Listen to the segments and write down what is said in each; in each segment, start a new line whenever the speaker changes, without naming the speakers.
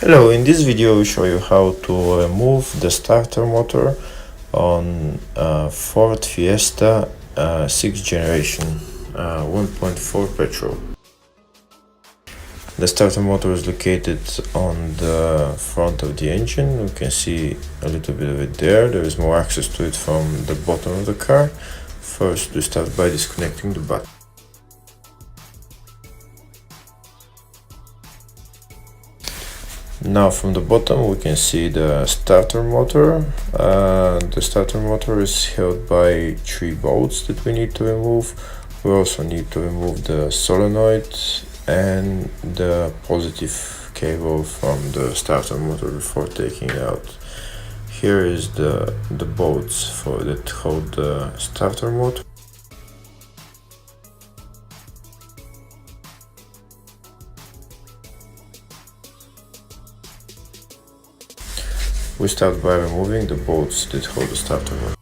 Hello, in this video we show you how to remove the starter motor on Ford Fiesta 6th generation 1.4 petrol. The starter motor is located on the front of the engine. You can see a little bit of it there. There is more access to it from the bottom of the car. First we start by disconnecting the button. Now from the bottom we can see the starter motor. The starter motor is held by 3 bolts that we need to remove. We also need to remove the solenoid and the positive cable from the starter motor before taking it out. Here is the bolts that hold the starter motor. We start by removing the bolts that hold the starter motor.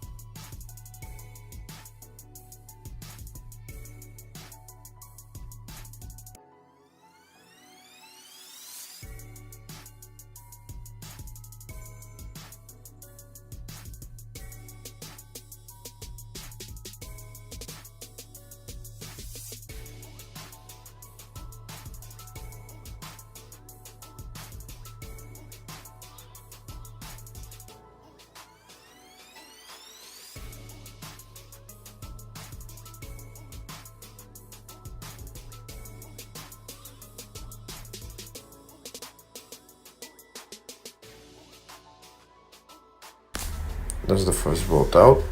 That's the first bolt out.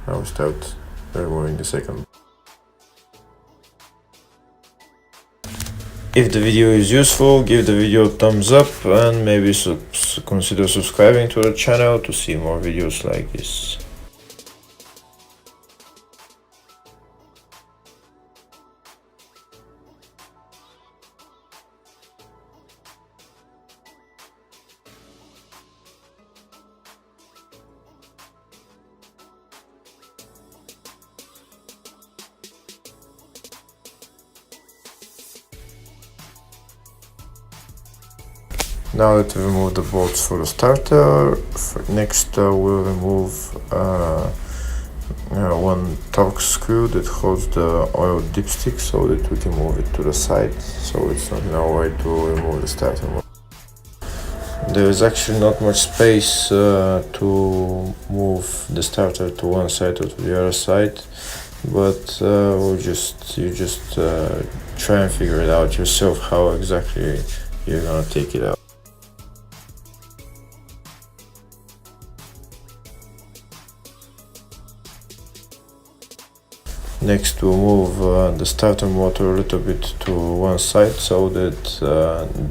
Now we start removing the second. If the video is useful, give the video a thumbs up and maybe consider subscribing to the channel to see more videos like this. Now that we remove the bolts for the starter, next we'll remove one torque screw that holds the oil dipstick so that we can move it to the side, so it's not in our way to remove the starter motor. There is actually not much space to move the starter to one side or to the other side, but you just try and figure it out yourself how exactly you're gonna take it out. Next we'll move the starter motor a little bit to one side so that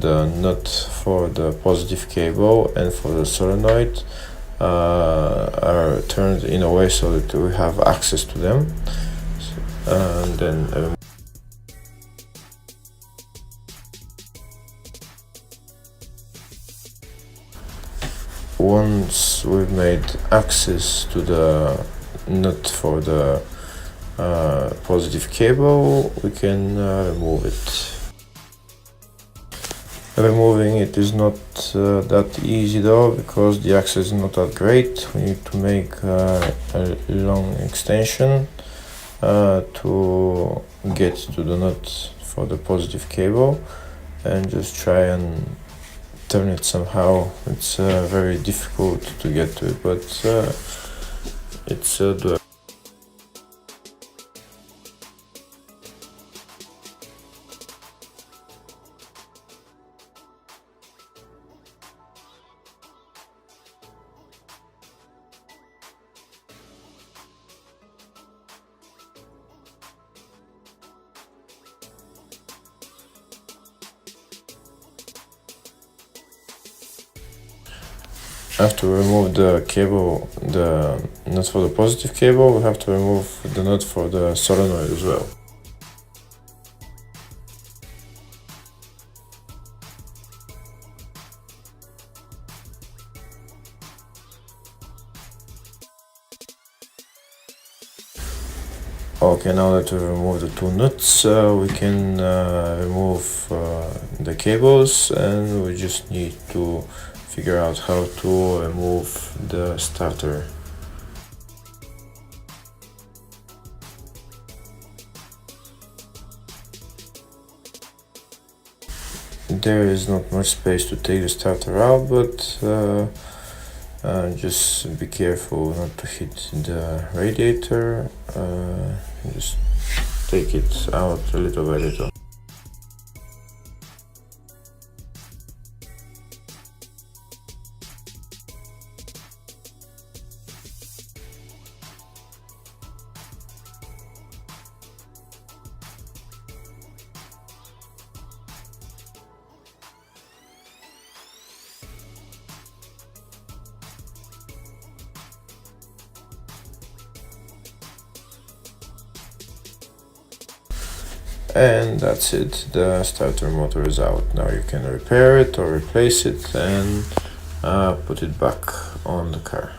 the nut for the positive cable and for the solenoid are turned in a way so that we have access to them. And then once we've made access to the nut for the positive cable, we can remove it. Removing it is not that easy though, because the access is not that great. We need to make a long extension to get to the nut for the positive cable and just try and turn it somehow. It's very difficult to get to it, but it's doable. After we remove the cable, the nut for the positive cable, we have to remove the nut for the solenoid as well. Okay, now that we remove the two nuts, we can remove the cables, and we just need to figure out how to remove the starter. There is not much space to take the starter out, but just be careful not to hit the radiator. Just take it out a little by little. And that's it, the starter motor is out. Now you can repair it or replace it and put it back on the car.